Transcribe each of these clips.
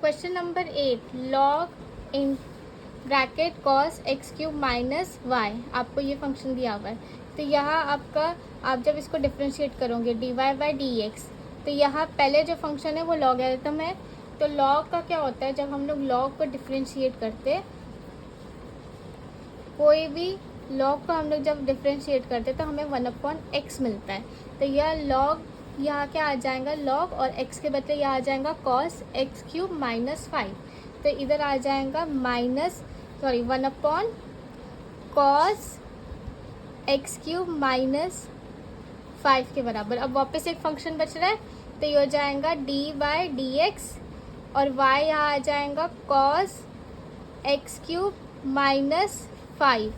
Question number 8, log in bracket cos x cube minus y, आपको ये function दिया हुआ है। तो यहाँ आपका, आप जब इसको डिफ्रेंशिएट करोगे d Y by D x, तो यहाँ पहले जो फंक्शन है वो लॉगरिथम है। तो लॉग का क्या होता है, जब हम लोग लॉग को डिफ्रेंशिएट करते, कोई भी लॉग को हम लोग जब डिफ्रेंशिएट करते तो हमें 1/x मिलता है। तो यह लॉग, यहाँ क्या आ जाएगा लॉग, और x के बदले यहाँ आ जाएगा कॉस एक्स क्यूब माइनस 5। तो इधर आ जाएगा 1/cos एक्स क्यूब माइनस 5 के बराबर। अब वापस एक फंक्शन बच रहा है, तो ये हो जाएगा डी बाई डी एक्स, और y यहाँ आ जाएगा कॉस एक्स क्यूब माइनस 5।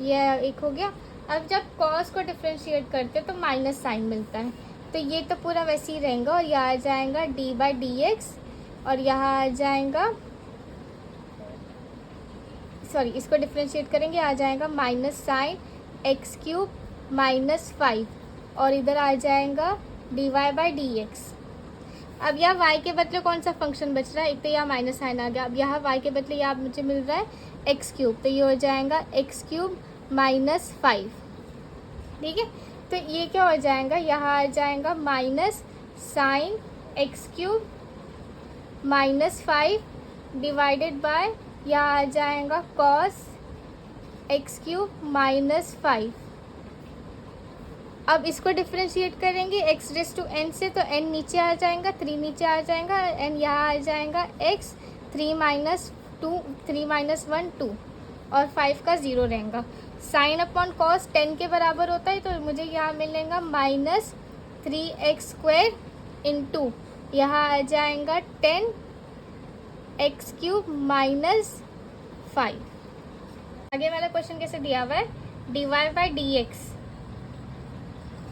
यह एक हो गया। अब जब कॉस को डिफ्रेंशिएट करते हैं तो माइनस साइन मिलता है, तो ये तो पूरा वैसे ही रहेगा, और यहाँ आ जाएगा डी बाई डी एक्स, और यहाँ आ जाएगा, सॉरी इसको डिफ्रेंशिएट करेंगे, आ जाएगा minus sine x cube minus 5, और इधर आ जाएगा D Y by D x. अब यहाँ y के बदले कौन सा फंक्शन बच रहा है, एक तो यहाँ माइनस साइन आ गया। अब यहाँ y के बदले यहाँ मुझे मिल रहा है एक्स क्यूब, तो ये हो जाएगा एक्स क्यूब माइनस 5। ठीक है, तो ये क्या हो जाएगा, यहाँ आ जाएगा minus sine x cube minus 5 divided by, यहाँ आ जाएगा कॉस एक्स क्यूब माइनस 5। अब इसको डिफ्रेंशिएट करेंगे x रेस टू n से, तो n नीचे आ जाएगा, 3 नीचे आ जाएगा, n यहाँ आ जाएगा x, 3 माइनस 1 2, और 5 का 0 रहेगा। साइन अपॉन कॉस 10 के बराबर होता है, तो मुझे यहाँ मिलेगा माइनस 3x स्क्वायर इंटू, यहाँ आ जाएगा 10x क्यूब माइनस 5। आगे वाला क्वेश्चन कैसे दिया हुआ है, d Y by D x,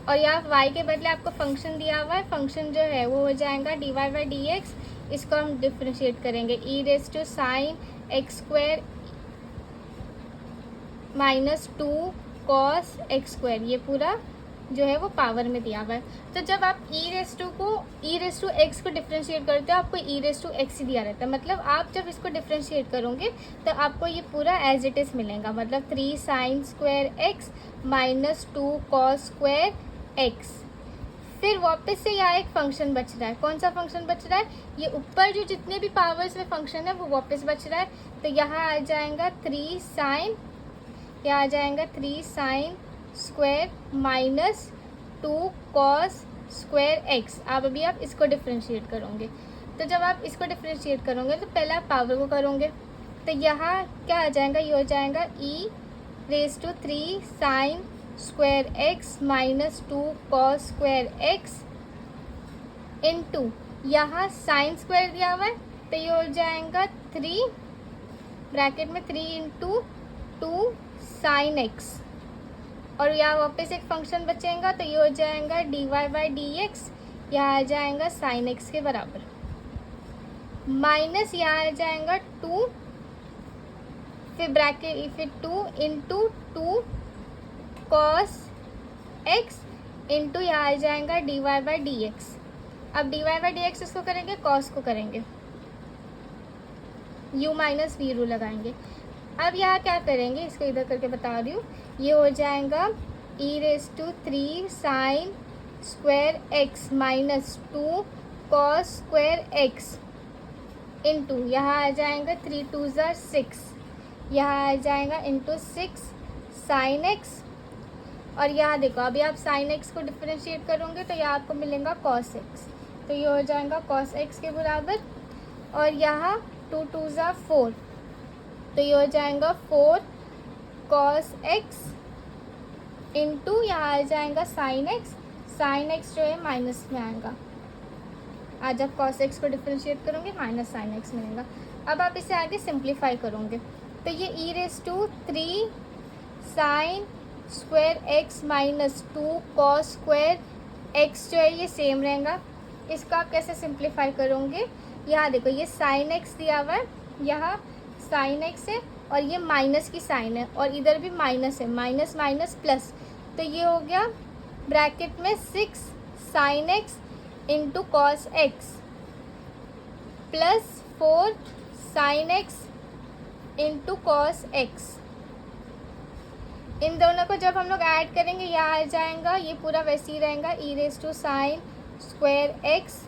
और यहाँ y के बदले आपको फंक्शन दिया हुआ है। फंक्शन जो है वो हो जाएगा D Y by D X, इसको हम डिफ्रेंशिएट करेंगे e raise to sine x square minus 2 cos x square, ये पूरा जो है वो पावर में दिया हुआ है। तो जब आप ई रेस टू एक्स को डिफ्रेंशिएट करते हो, आपको ई रेस टू एक्स ही दिया रहता है। मतलब आप जब इसको डिफ्रेंशिएट करोगे तो आपको ये पूरा एज इट इज़ मिलेगा, मतलब 3 sine square x minus 2 cos square x. फिर वापस से यहाँ एक फंक्शन बच रहा है। कौन सा फंक्शन बच रहा है, ये ऊपर जो जितने भी पावर्स में फंक्शन है वो वापस बच रहा है। तो यहाँ आ जाएगा 3 साइन, यहाँ आ जाएगा 3 sine square minus 2 cos square x. अभी आप इसको डिफ्रेंशिएट करोगे, तो जब आप इसको डिफ्रेंशिएट करोगे तो पहले आप पावर को करोगे, तो यहाँ क्या आ जाएगा, ये हो जाएगा e raise to 3 sine square x minus 2 cos square x into, यहाँ साइन स्क्वायर दिया हुआ है, तो ये हो जाएगा 3 ब्रैकेट में 3 इंटू 2 साइन एक्स, और यहाँ वापस एक फंक्शन बचेगा, तो ये हो जाएगा D Y by D x, यहाँ आ जाएगा साइन एक्स के बराबर, माइनस यहाँ आ जाएगा 2, फिर ब्रैकेट फिर 2 इंटू 2 कॉस एक्स इंटू यहाँ आ जाएगा D Y by D x. अब D Y by D X इसको करेंगे, कॉस को करेंगे, u माइनस वी रूल लगाएंगे। अब यहाँ क्या करेंगे, इसको इधर करके बता रही हूँ, ये हो जाएगा e raise to 3 sine square x minus 2 cos square x into, यहाँ आ जाएगा 3 2 ज़ा 6, यहाँ आ जाएगा इंटू 6 साइन एक्स, और यहाँ देखो अभी आप साइन एक्स को डिफ्रेंशिएट करोगे तो यहाँ आपको मिलेगा कॉस एक्स, तो ये हो जाएगा कॉस एक्स के बराबर, और यहाँ 2 2 ज़ा 4, तो ये हो जाएगा 4 कॉस एक्स इंटू, यहाँ आ जाएगा साइन एक्स जो है माइनस में आएगा। आज जब कॉस एक्स को डिफ्रेंशिएट करोगे माइनस साइन एक्स मिलेगा। अब आप इसे आगे सिंप्लीफाई करोगे, तो ये e raise to 3 sine square x minus 2 cos square x जो है ये सेम रहेगा। इसको आप कैसे सिंप्लीफाई करोगे, यहाँ देखो ये साइन एक्स दिया हुआ है, यहाँ साइन एक्स है, और ये माइनस की साइन है, और इधर भी माइनस है, माइनस माइनस प्लस, तो ये हो गया ब्रैकेट में 6 sine x into cos x plus 4 sine x into cos x. इन दोनों को जब हम लोग ऐड करेंगे यहाँ आ जाएगा, ये पूरा वैसे ही रहेगा, e raise to sine square x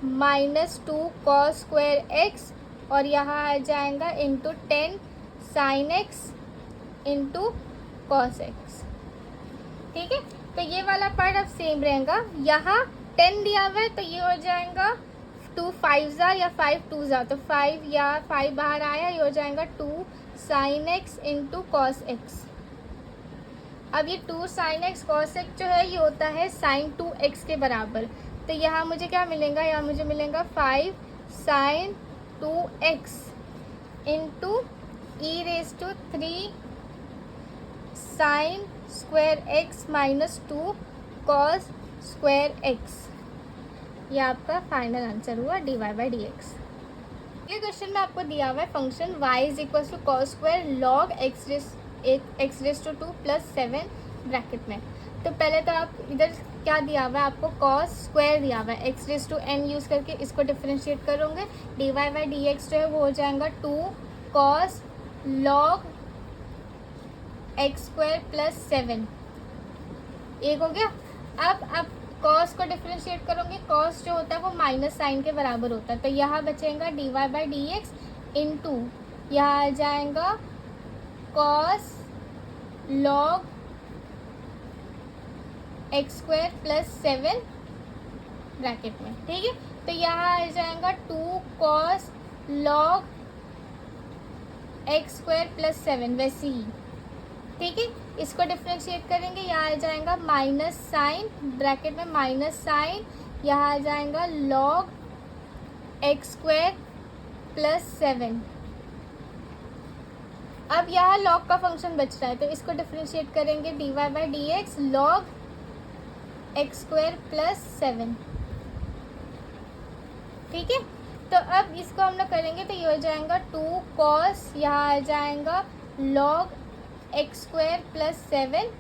minus 2 cos square x, और यहाँ आ जाएगा into 10 sine x into cos x. ठीक है, तो ये वाला पार्ट अब सेम रहेगा। यहाँ 10 दिया हुआ है तो ये हो जाएगा 2 5 या 5 2 तो 5 या 5 बाहर आया, ये हो जाएगा 2 sine x into cos x. अब ये 2 साइन एक्स कॉस एक्स जो है ये होता है साइन 2x के बराबर, तो यहाँ मुझे क्या मिलेगा, यहाँ मुझे मिलेगा 5 sine 2x into e raise to 3 sine square x minus 2 cos square x. ये आपका फाइनल आंसर हुआ dy/dx। ये क्वेश्चन में आपको दिया हुआ है function y is equal to cos square log x raise to 2 plus 7 bracket में। तो पहले तो आप इधर क्या दिया हुआ है, आपको कॉस स्क्वायर दिया हुआ है, x raise to n use करके इसको डिफरेंशिएट करोगे, dy/dx जो है वो हो जाएगा 2 cos log x square plus 7। एक हो गया। अब कॉस को डिफरेंशिएट करोगे, कॉस जो होता है वो माइनस साइन के बराबर होता है, तो यहाँ बचेगा dy/dx इंटू यहाँ आ जाएगा cos log x square plus 7 bracket में। ठीक है, तो यहाँ आ जाएगा 2 cos log x square plus 7 वैसे ही। ठीक है, इसको डिफ्रेंशिएट करेंगे, यहाँ आ जाएगा माइनस साइन ब्रैकेट में माइनस साइन, यहाँ आ जाएगा लॉग एक्स स्क्वायर प्लस 7। अब यहाँ लॉग का फंक्शन बच रहा है तो इसको डिफरेंशिएट करेंगे dy/dx log x square plus 7। ठीक है, तो अब इसको हम लोग करेंगे तो ये हो जाएगा 2 कॉस, यहाँ आ जाएगा log x square plus 7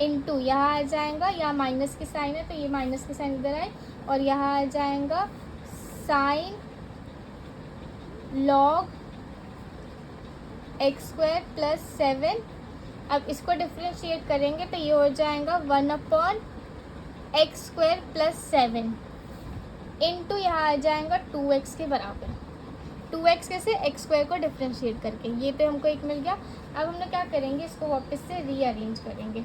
into यहाँ आ जाएगा, यहाँ माइनस की साइन है तो ये माइनस की साइन इधर आए, और यहाँ आ जाएगा sign log x square plus 7। अब इसको डिफ्रेंशिएट करेंगे तो ये हो जाएगा 1/एक्स स्क्वायर प्लस 7 इंटू यहाँ आ जाएगा 2x के बराबर। 2x कैसे, एक्स स्क्वायर को डिफ्रेंशिएट करके, ये तो हमको एक मिल गया। अब हम लोग क्या करेंगे, इसको वापस से रीअरेंज करेंगे,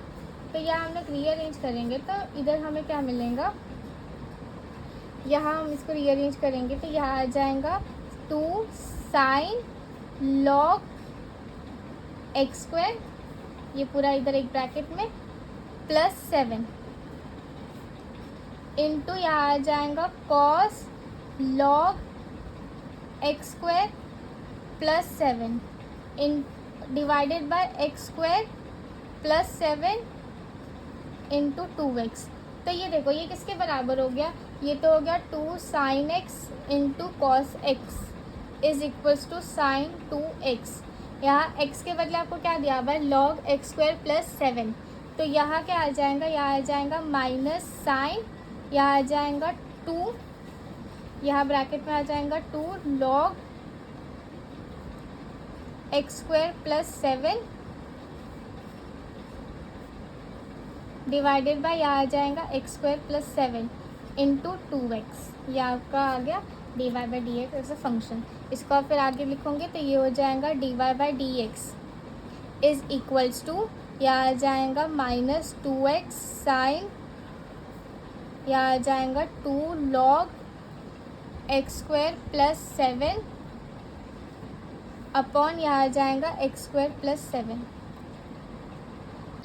तो यहाँ हम लोग रीअरेंज करेंगे तो इधर हमें क्या मिलेगा, यहाँ हम इसको रीअरेंज करेंगे तो यहाँ आ जाएगा 2 साइन लॉग एक्स स्क्वायर, ये पूरा इधर एक ब्रैकेट में प्लस 7 इंटू यहाँ आ जाएगा cos log x square plus 7 in divided by x square plus 7 into 2x। तो ये देखो ये किसके बराबर हो गया, ये तो हो गया 2 sine x into cos x is equals to sine 2x। यहाँ x के बदले आपको क्या दिया हुआ है, लॉग एक्स स्क्वायर प्लस 7, तो यहाँ क्या आ जाएगा, यहाँ आ जाएगा माइनस साइन, यहाँ आ जाएगा 2, यहाँ ब्रैकेट में आ जाएगा 2 log x square plus 7 divided by यहाँ आ जाएगा x square plus 7 into 2x। यह आपका आ गया dy/dx एज अ फंक्शन। इसको आप फिर आगे लिखोगे तो ये हो जाएगा dy/dx इज इक्वल्स टू, यहाँ आ जाएगा माइनस 2x साइन, यहाँ आ जाएगा 2 log x square plus 7 upon यहाँ आ जाएगा एक्स स्क्वायर प्लस 7।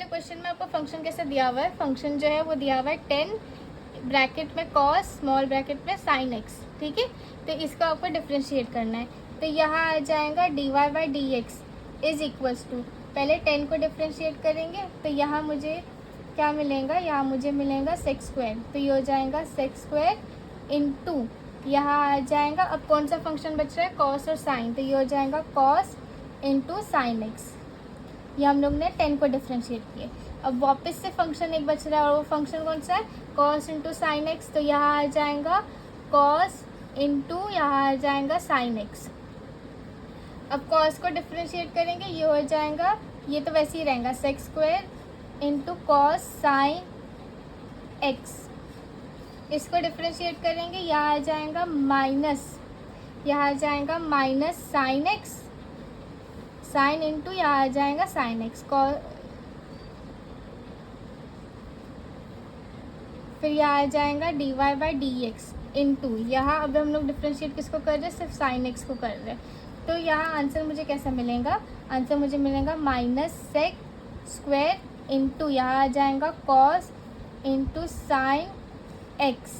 क्वेश्चन में आपको फंक्शन कैसे दिया हुआ है, फंक्शन जो है वो दिया हुआ है 10 ब्रैकेट में कॉस स्मॉल ब्रैकेट में साइन एक्स। ठीक है, तो इसको आपको डिफ्रेंशिएट करना है, तो यहाँ आ जाएगा dy/dx इज इक्वल्स टू, पहले 10 को डिफ्रेंशिएट करेंगे तो यहाँ मुझे क्या मिलेगा, यहाँ मुझे मिलेगा सेक्स स्क्वायर, तो ये हो जाएगा सेक्स स्क्वायर इंटू यहाँ आ जाएगा, अब कौन सा फंक्शन बच रहा है, कॉस और साइन, तो ये हो जाएगा कॉस इंटू साइन एक्स। ये हम लोग ने 10 को डिफ्रेंशिएट किए। अब वापस से फंक्शन एक बच रहा है और वो फंक्शन कौन सा है, कॉस इंटू साइन एक्स, तो यहाँ आ जाएगा कॉस इंटू यहाँ आ जाएगा साइन एक्स। अब कॉस को डिफ्रेंशिएट करेंगे, ये हो जाएगा, ये तो वैसे ही रहेगा, sec square into cos sine x. इसको डिफ्रेंशिएट करेंगे, यहाँ आ जाएगा माइनस, यहाँ आ जाएगा minus sine x, sine into यहाँ आ जाएगा साइन एक्स, फिर यहाँ आ जाएगा D Y by D x into, यहाँ अब हम लोग डिफ्रेंशिएट किसको कर रहे हैं, सिर्फ साइन एक्स को कर रहे हैं। तो यहाँ आंसर मुझे कैसा मिलेगा, आंसर मुझे मिलेगा माइनस सेक स्क्वायर इंटू यहाँ आ जाएगा कॉस इंटू साइन एक्स,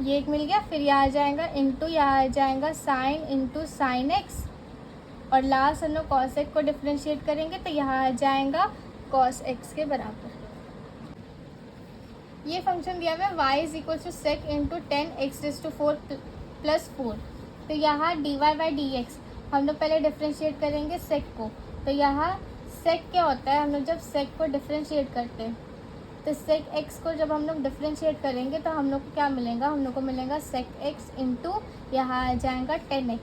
ये एक मिल गया। फिर यहाँ आ जाएगा इंटू यहाँ आ जाएगा साइन इंटू साइन एक्स, और लास्ट हम लोग कॉस एक्स को डिफ्रेंशिएट करेंगे तो यहाँ आ जाएगा कॉस एक्स के बराबर। ये फंक्शन दिया हुआ है y is equal to sec into 10x⁴ plus 4। तो यहाँ d Y by D x हम लोग पहले डिफ्रेंशिएट करेंगे सेक को। तो यहाँ सेक क्या होता है, हम लोग जब सेक को डिफ्रेंशिएट करते हैं तो सेक एक्स को जब हम लोग डिफ्रेंशिएट करेंगे तो हम लोग को क्या मिलेगा, हम लोग को मिलेगा सेक एक्स इंटू यहाँ आ जाएगा 10x,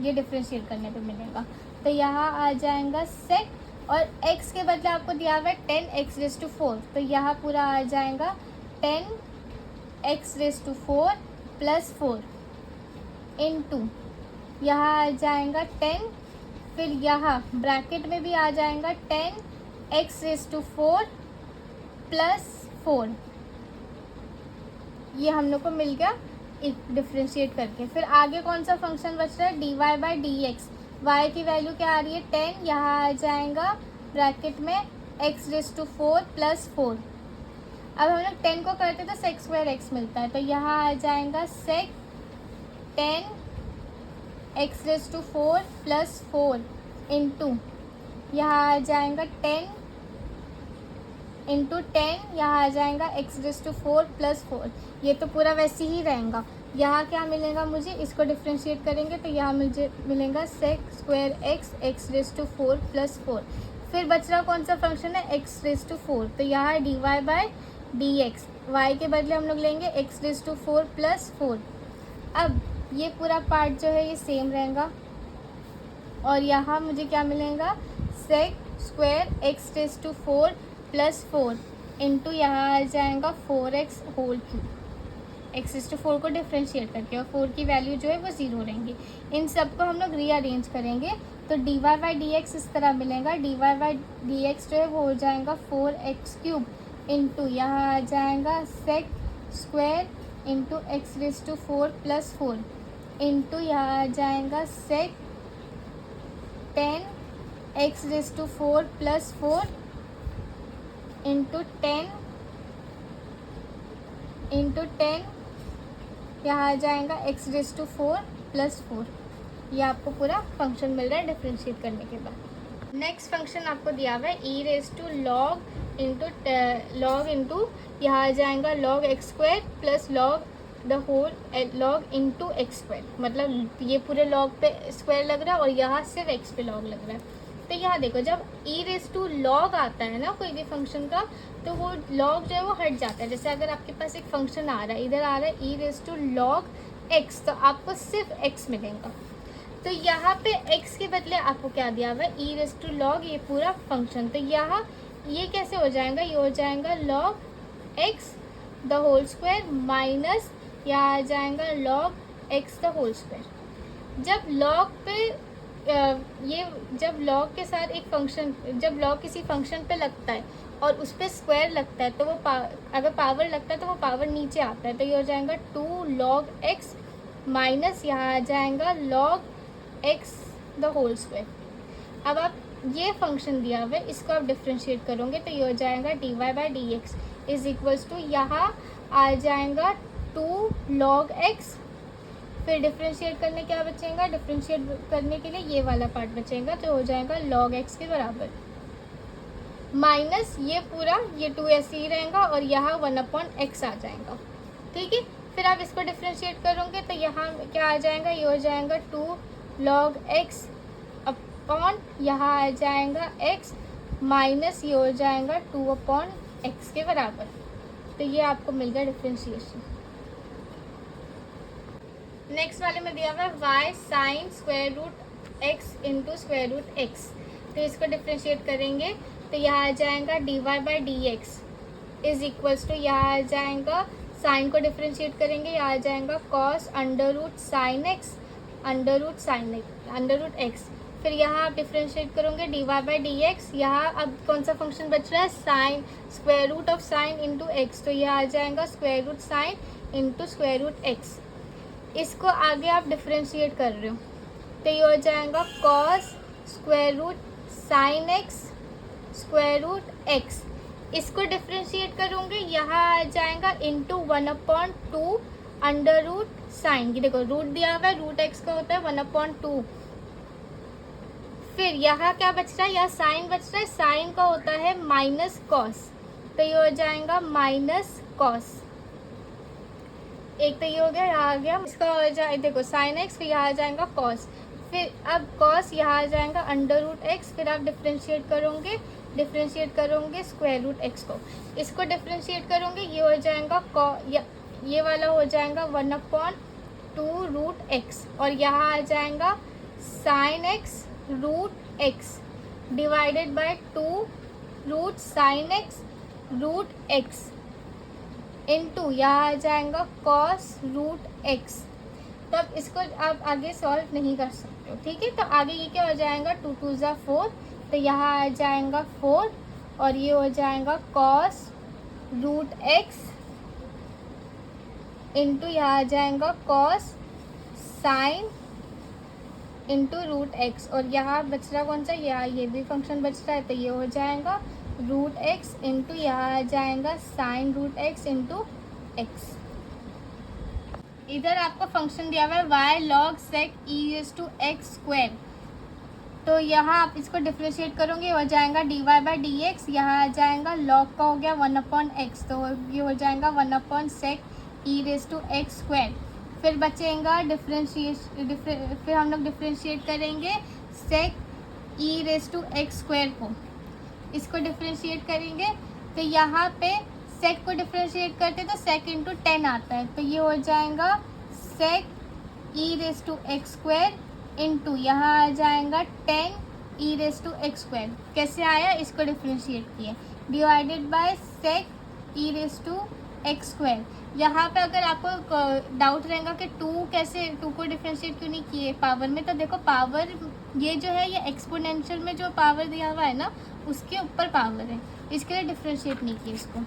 ये डिफ्रेंशिएट करने पे मिलेगा। तो यहाँ आ जाएगा सेक, और x के बदले आपको दिया हुआ है 10x⁴, तो यहाँ पूरा आ जाएगा 10x⁴ प्लस 4 इंटू यहाँ आ जाएगा 10, फिर यहाँ ब्रैकेट में भी आ जाएगा 10x⁴ प्लस 4, ये हम लोग को मिल गया डिफ्रेंशिएट करके। फिर आगे कौन सा फंक्शन बच रहा है, d Y by D x, y की वैल्यू क्या आ रही है 10, यहाँ आ जाएगा ब्रैकेट में x⁴ प्लस 4। अब हम लोग 10 को करते तो सेक स्क्वायर एक्स मिलता है, तो यहाँ आ जाएगा सेक 10x⁴ प्लस 4 इंटू यहाँ आ जाएगा 10 इंटू 10, यहाँ आ जाएगा x⁴ प्लस 4, ये तो पूरा वैसे ही रहेगा। यहाँ क्या मिलेगा मुझे, इसको डिफ्रेंशिएट करेंगे तो यहाँ मुझे मिलेगा sec square x x⁴ plus 4। फिर बच रहा कौन सा फंक्शन है, x⁴, तो यहाँ d Y by D x, y के बदले हम लोग लेंगे x⁴ प्लस 4। अब ये पूरा पार्ट जो है ये सेम रहेगा, और यहाँ मुझे क्या मिलेगा, sec square x⁴ plus 4 into यहाँ आ जाएगा 4x होल क्यूब, x⁴ को डिफ्रेंशिएट करके, और 4 की वैल्यू जो है वो 0 रहेंगी। इन सब को हम लोग रीअरेंज करेंगे तो D Y by D x इस तरह मिलेगा, d Y by D x जो है वो हो जाएगा 4x³ इंटू यहाँ आ जाएगा sec square into x⁴ plus 4 into यहाँ आ जाएगा सेक 10x⁴ प्लस 4 इंटू 10 यहाँ आ जाएगा x⁴ प्लस 4। ये आपको पूरा फंक्शन मिल रहा है डिफ्रेंशिएट करने के बाद। नेक्स्ट फंक्शन आपको दिया हुआ है e⁻log इंटू यहाँ आ जाएगा log x² plus log the whole log into x², मतलब ये पूरे log पे स्क्वायर लग रहा है और यहाँ सिर्फ x पे log लग रहा है। तो यहाँ देखो, जब e⁻log आता है ना कोई भी फंक्शन का, तो वो log जो है वो हट जाता है। जैसे अगर आपके पास एक फंक्शन आ रहा है, इधर आ रहा है e⁻log x, तो आपको सिर्फ x मिलेगा। तो यहाँ पे x के बदले आपको क्या दिया हुआ है, e⁻log ये पूरा फंक्शन। तो यहाँ ये कैसे हो जाएगा, ये हो जाएगा log x the whole square minus यहाँ आ जाएगा log x the whole square. जब log पे जब log के साथ एक फंक्शन, जब log किसी फंक्शन पे लगता है और उस पर स्क्वायर लगता है तो वो अगर पावर लगता है तो वो पावर नीचे आता है। तो ये हो जाएगा 2 log x माइनस यहाँ आ जाएगा log x the whole square. अब आप ये फंक्शन दिया हुआ है, इसको आप डिफ्रेंशिएट करोगे तो ये हो जाएगा D Y by D x is equals to यहाँ आ जाएगा 2 log x, फिर डिफ्रेंशिएट करने क्या बचेगा, डिफ्रेंशिएट करने के लिए ये वाला पार्ट बचेगा, तो हो जाएगा log x के बराबर माइनस ये पूरा, ये 2 ऐसे ही रहेगा और यहाँ 1/x आ जाएगा। ठीक है, फिर आप इसको डिफ्रेंशिएट करोगे तो यहाँ क्या आ जाएगा, ये हो जाएगा 2 log x अपॉन यहाँ आ जाएगा x माइनस ये हो जाएगा 2/x के बराबर। तो ये आपको मिल गया डिफ्रेंशिएशन। नेक्स्ट वाले में दिया हुआ है y sine square root x into square root x. तो इसको डिफ्रेंशिएट करेंगे तो यहाँ आ जाएगा D Y by D x is equals to, यहाँ आ जाएगा साइन को डिफ्रेंशिएट करेंगे, यहाँ आ जाएगा cos under root sine x under root x. फिर यहाँ आप डिफ्रेंशिएट करोगे d Y by D x. यहाँ अब कौन सा फंक्शन बच रहा है, sine square root of sine into x. तो यहाँ आ जाएगा square root sine into square root x. इसको आगे आप डिफ्रेंशिएट कर रहे हो तो ये हो जाएगा cos square root sine x square root x. इसको डिफ्रेंशिएट करूँगी, यहाँ आ जाएगा इंटू 1/2 अंडर रूट साइन। ये देखो रूट दिया हुआ है, रूट एक्स का होता है 1/2। फिर यहाँ क्या बच रहा है, यहाँ साइन बच रहा है, साइन का होता है माइनस कॉस। तो ये हो जाएगा माइनस कॉस। एक तो ये हो गया, यहाँ आ गया, इसका हो जाए देखो साइन एक्स, फिर यहाँ आ जाएगा कॉस। फिर अब कॉस यहाँ आ जाएगा अंडर रूट एक्स। फिर आप डिफ्रेंशिएट करोगे स्क्वायर रूट एक्स को। इसको डिफ्रेंशिएट करोगे, ये हो जाएगा ये वाला हो जाएगा 1/2 रूट एक्स। और यहाँ आ जाएगा sine x root x divided by 2 root sine x root x into यहाँ आ जाएगा कॉस रूट एक्स। तब इसको आप आगे सॉल्व नहीं कर सकते हो, ठीक है। तो आगे ये क्या हो जाएगा, 2 2 ज़ा 4, तो यहाँ आ जाएगा 4 और ये हो जाएगा कॉस रूट एक्स इंटू यहाँ आ जाएगा cos sine into root x. और यहाँ बच रहा कौन सा, यहाँ ये भी फंक्शन बच रहा है, तो ये हो जाएगा रूट एक्स इंटू यहाँ आ जाएगा sine root x into x. इधर आपको फंक्शन दिया हुआ है Y log sec e raise to x square. तो यहाँ आप इसको डिफ्रेंशिएट करोगे, हो जाएगा D Y by D x. यहाँ आ जाएगा लॉग का हो गया 1/x, तो ये हो जाएगा 1/sec e raise to x square. फिर बचेगा फिर हम लोग डिफ्रेंशिएट करेंगे sec e raise to x square को। इसको डिफ्रेंशिएट करेंगे तो यहाँ पे सेक को डिफ्रेंशिएट करते तो सेक इंटू 10 आता है, तो ये हो जाएगा sec e raise to x square into यहाँ आ जाएगा 10 e raise to x square. कैसे आया, इसको डिफ्रेंशिएट किए, divided by sec e raise to x square. यहाँ पे अगर आपको डाउट रहेगा कि 2 को डिफ्रेंशिएट क्यों नहीं किए पावर में, तो देखो पावर ये जो है ये एक्सपोनेंशियल में जो पावर दिया हुआ है ना उसके ऊपर पावर है, इसके लिए डिफ्रेंशिएट नहीं किए इसको।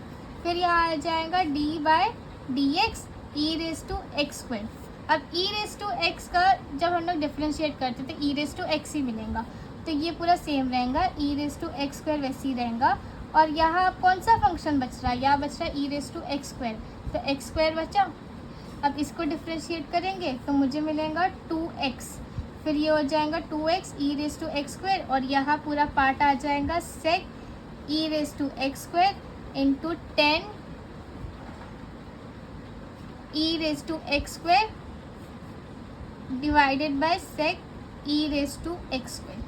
फिर यहाँ आ जाएगा d by d x e raise to x square. अब ई रेज़ टू एक्स का जब हम लोग डिफ्रेंशिएट करते तो ई रेज़ टू एक्स ही मिलेगा, तो ये पूरा सेम रहेगा, e raise to x square वैसे ही रहेगा। और यहाँ कौन सा फंक्शन बच रहा है, यहाँ बच रहा है e raise to x square, तो एक्स स्क्वायर बचा। अब इसको डिफ्रेंशिएट करेंगे तो मुझे मिलेगा 2x। फिर ये हो जाएगा 2x e raise to x square और यहाँ पूरा पार्ट आ जाएगा sec e raise to x square into 10 e raise to x square divided by sec e raise to x square.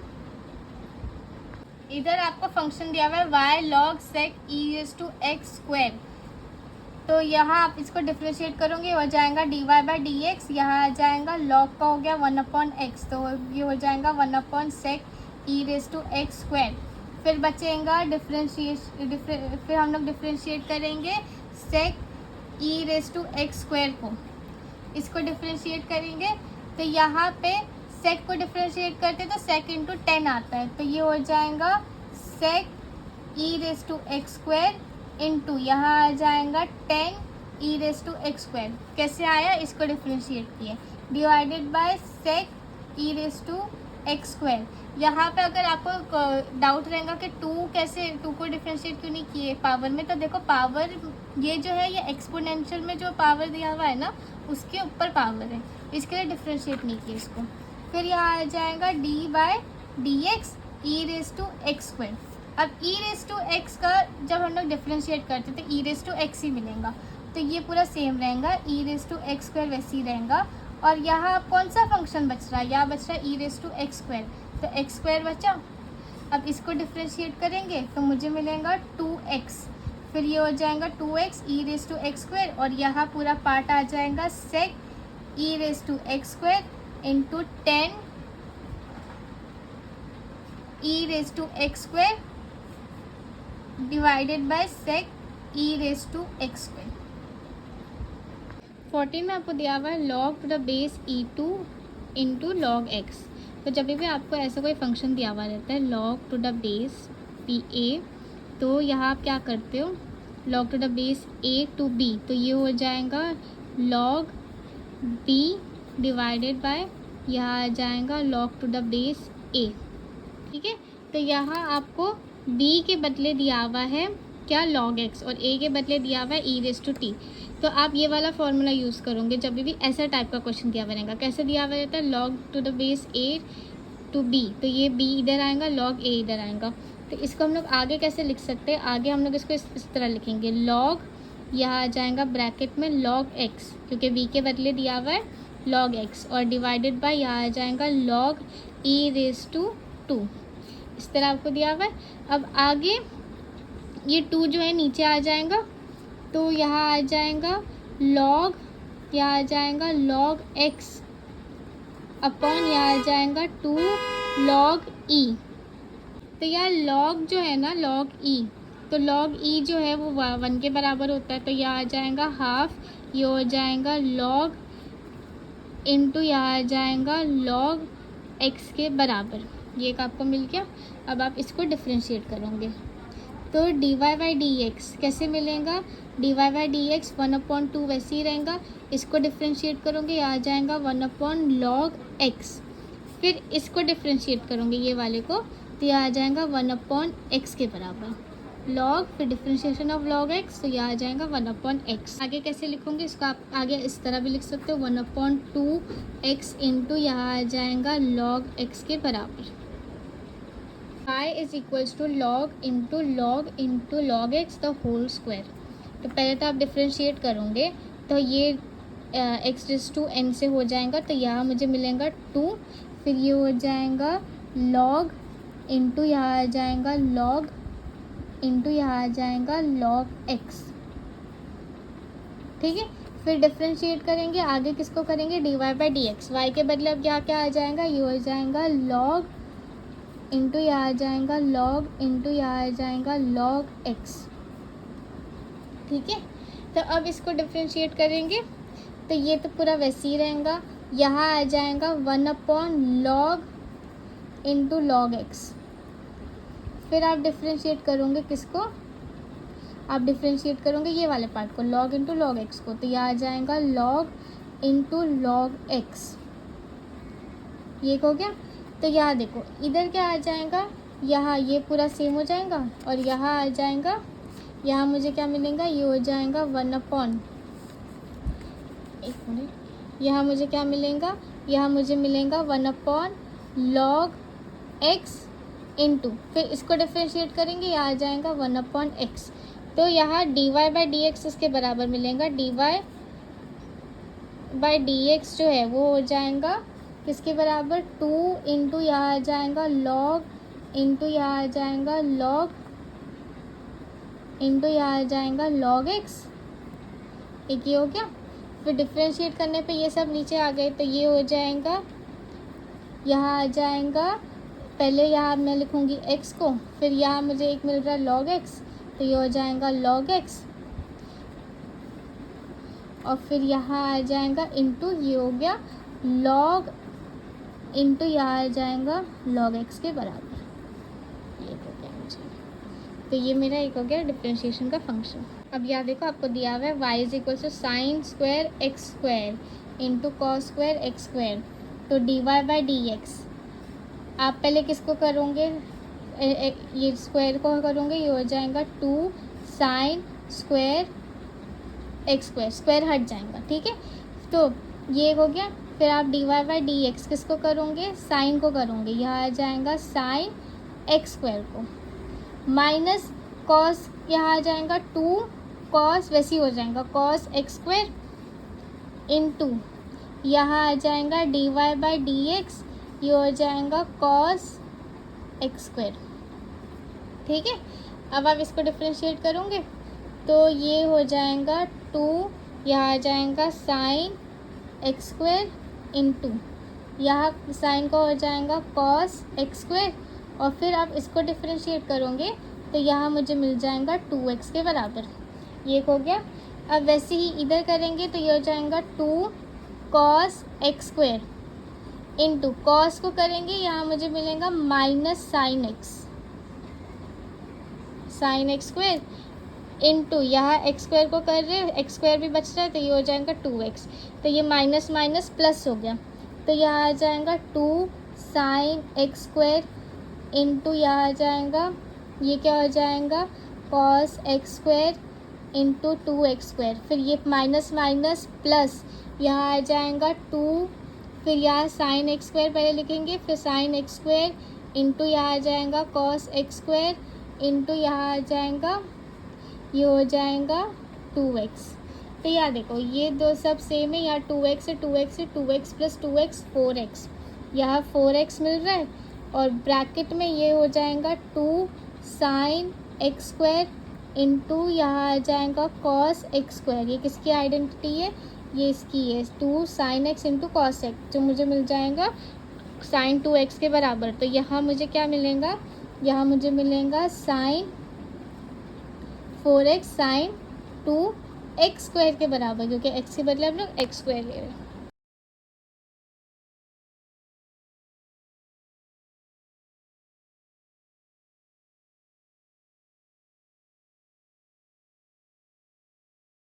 इधर आपको फंक्शन दिया हुआ है Y log sec e raise to x square. तो यहाँ आप इसको डिफ्रेंशिएट करोगे, हो जाएगा D Y by D x. यहाँ आ जाएगा लॉग का हो गया 1/x, तो ये हो जाएगा 1/sec e raise to x square. फिर बचेगा फिर हम लोग डिफ्रेंशिएट करेंगे sec e raise to x square को। इसको डिफ्रेंशिएट करेंगे तो यहाँ पे सेक को डिफ्रेंशिएट करते तो सेक इंटू 10 आता है, तो ये हो जाएगा sec e raise to x square into यहाँ आ जाएगा 10 e raise to x square. कैसे आया, इसको डिफ्रेंशिएट किए, divided by sec e raise to x square. यहाँ पे अगर आपको डाउट रहेगा कि 2 को डिफ्रेंशिएट क्यों नहीं किए पावर में, तो देखो पावर ये जो है ये एक्सपोनेंशियल में जो पावर दिया हुआ है ना उसके ऊपर पावर है, इसके लिए डिफ्रेंशिएट नहीं किए इसको। फिर यहाँ आ जाएगा d by d x e raise to x square. अब ई रेज़ टू एक्स का जब हम लोग डिफ्रेंशिएट करते तो ई रेज़ टू एक्स ही मिलेगा, तो ये पूरा सेम रहेगा, e raise to x square वैसे ही रहेगा। और यहाँ कौन सा फंक्शन बच रहा है, यहाँ बच रहा है e raise to x square, तो एक्स स्क्वायर बचा। अब इसको डिफ्रेंशिएट करेंगे तो मुझे मिलेगा 2x। फिर ये हो जाएगा 2x e raise to x square और यहाँ पूरा पार्ट आ जाएगा sec e raise to x square into 10 e raise to x square divided by sec e raise to x square. 14 में आपको दिया हुआ है log to the base e to into log x. तो जब भी आपको ऐसा कोई फंक्शन दिया हुआ रहता है log to the base p a, तो यहाँ आप क्या करते हो, log to the base a to b, तो ये हो जाएगा लॉग बी डिवाइडेड बाय यहाँ आ जाएगा लॉग टू द बेस ए। ठीक है, तो यहाँ आपको b के बदले दिया हुआ है क्या, log x, और a के बदले दिया हुआ है e रेस टू t। तो आप ये वाला फॉर्मूला यूज़ करोगे जब भी ऐसा टाइप का क्वेश्चन दिया हुआ रहेगा। कैसे दिया हुआ रहता है, log to the base a to b, तो ये b इधर आएगा, log a इधर आएगा। तो इसको हम लोग आगे कैसे लिख सकते हैं, आगे हम लोग इसको इस तरह लिखेंगे, log यहाँ आ जाएगा ब्रैकेट में log x, क्योंकि b के बदले दिया हुआ है log x, और डिवाइडेड बाय यहाँ आ जाएगा log e रेस टू 2। इस तरह आपको दिया हुआ है। अब आगे ये 2 जो है नीचे आ जाएगा, तो यहाँ आ जाएगा log, यहाँ आ जाएगा log x अपॉन यहाँ आ जाएगा 2 log e। तो यहाँ log जो है ना log e, तो log e जो है वो 1 के बराबर होता है, तो यहाँ आ जाएगा हाफ, ये हो जाएगा log इंटू यहाँ आ जाएगा log x के बराबर। ये एक आपको मिल गया। अब आप इसको डिफ्रेंशिएट करोगे तो D Y by D x कैसे मिलेगा, d Y by D x 1/2 वैसे ही रहेगा। इसको डिफ्रेंशिएट करोगे, ये आ जाएगा 1/log x। फिर इसको डिफ्रेंशिएट करोगे ये वाले को, तो ये आ जाएगा 1/x के बराबर, log फिर डिफ्रेंशिएशन ऑफ log x, तो ये आ जाएगा 1/x। आगे कैसे लिखोगे इसको, आप आगे इस तरह भी लिख सकते हो, 1/2x इंटू यहाँ आ जाएगा log x के बराबर। y is equals to log into log x the whole square. तो पहले तो आप डिफ्रेंशिएट करोगे तो ये x रेज़ टू n से हो जाएगा, तो यहाँ मुझे मिलेगा 2, फिर ये हो जाएगा log इंटू यहाँ आ जाएगा log इंटू यहाँ आ जाएगा log x। ठीक है, फिर डिफ्रेंशिएट करेंगे, आगे किसको करेंगे, d Y by D x. Y के बदले अब क्या आ जाएगा, ये हो जाएगा log इंटू यहाँ आ जाएगा log इंटू यहाँ आ जाएगा log x। ठीक है, तो अब इसको डिफ्रेंशिएट करेंगे तो ये तो पूरा वैसे ही रहेगा, यहाँ आ जाएगा 1/log इंटू log x। फिर आप डिफ्रेंशिएट करोगे किसको, आप डिफ्रेंशिएट करोगे ये वाले पार्ट को, log इंटू log x को, तो यह आ जाएगा log इंटू log x। ये हो गया। तो यहाँ देखो इधर क्या आ जाएगा, यहाँ ये पूरा सेम हो जाएगा, और यहाँ आ जाएगा, यहाँ मुझे क्या मिलेगा, ये हो जाएगा 1/, एक मिनट, यहाँ मुझे क्या मिलेगा, यहाँ मुझे मिलेगा 1/log x इंटू, फिर इसको डिफ्रेंशिएट करेंगे, यहाँ आ जाएगा 1/x। तो यहाँ d Y by D x इसके बराबर मिलेगा, d Y by D x जो है वो हो जाएगा किसके बराबर, 2 इंटू यहाँ आ जाएगा log इंटू यहाँ आ जाएगा log इंटू यहाँ आ जाएगा log x। एक ये हो गया। फिर डिफ्रेंशिएट करने पे ये सब नीचे आ गए, तो ये हो जाएगा, यहाँ आ जाएगा, पहले यहाँ मैं लिखूँगी x को, फिर यहाँ मुझे एक मिल रहा है log x, तो ये हो जाएगा log x, और फिर यहाँ आ जाएगा इंटू, ये हो गया log इंटू यहाँ आ जाएगा log x के बराबर। ये हो गया मुझे, तो ये मेरा एक हो गया डिफ्रेंशिएशन का फंक्शन। अब यहाँ देखो आपको दिया हुआ है y is equal to sine square x square into cos square x square, तो D Y by D X. आप पहले किसको करोगे, ये स्क्वायर को करोगे, ये हो जाएगा 2 sign square x square, square हट जाएगा। ठीक है, तो ये हो गया। फिर आप d Y by D x किसको करोगे, साइन को करोगे, यहाँ आ जाएगा साइन एक्स स्क्वायर को, माइनस कॉस, यहाँ आ जाएगा 2 कॉस, वैसे ही हो जाएगा कॉस एक्स स्क्वायर इंटू यहाँ आ जाएगा D Y by D x, ये हो जाएगा कॉस एक्स स्क्वायर। ठीक है, अब आप इसको डिफ्रेंशिएट करोगे तो ये हो जाएगा 2, यहाँ आ जाएगा साइन एक्स स्क्वायर इंटू यहाँ साइन का हो जाएगा कॉस एक्स स्क्वायर, और फिर आप इसको डिफ्रेंशिएट करोगे तो यहाँ मुझे मिल जाएगा 2x के बराबर। ये हो गया। अब वैसे ही इधर करेंगे तो ये हो जाएगा 2 cos x square into cos को करेंगे, यहाँ मुझे मिलेगा minus sine x square into यहाँ एक्स स्क्वायर को कर रहे हैं, एक्स स्क्वायर भी बच रहा है तो ये हो जाएगा 2x। तो ये माइनस माइनस प्लस हो गया, तो यहाँ आ जाएगा 2 साइन एक्स स्क्वायर इंटू यहाँ आ जाएगा, ये क्या हो जाएगा cos x square into 2x square, फिर ये माइनस माइनस प्लस, यहाँ आ जाएगा 2, फिर यहाँ साइन एक्स स्क्वायर पहले लिखेंगे, फिर साइन एक्स स्क्वायर इंटू यहाँ आ जाएगा कॉस एक्स स्क्वायर इंटू यहाँ आ जाएगा, ये हो जाएगा 2x। तो यहाँ देखो ये दो सब सेम है, यहाँ 2x से 2x से 2x प्लस 2x 4x, यहाँ 4x मिल रहा है, और ब्रैकेट में ये हो जाएगा 2 साइन एक्स स्क्वायर इंटू यहाँ आ जाएगा कॉस एक्स स्क्वायर। ये किसकी आइडेंटिटी है, ये इसकी है, 2 sine x into cos x, जो मुझे मिल जाएगा साइन 2x के बराबर। तो यहाँ मुझे क्या मिलेगा, यहाँ मुझे मिलेगा sign 4x sign 2x square के बराबर, क्योंकि x के बदले हम लोग एक्स स्क्वायर ले रहे हैं।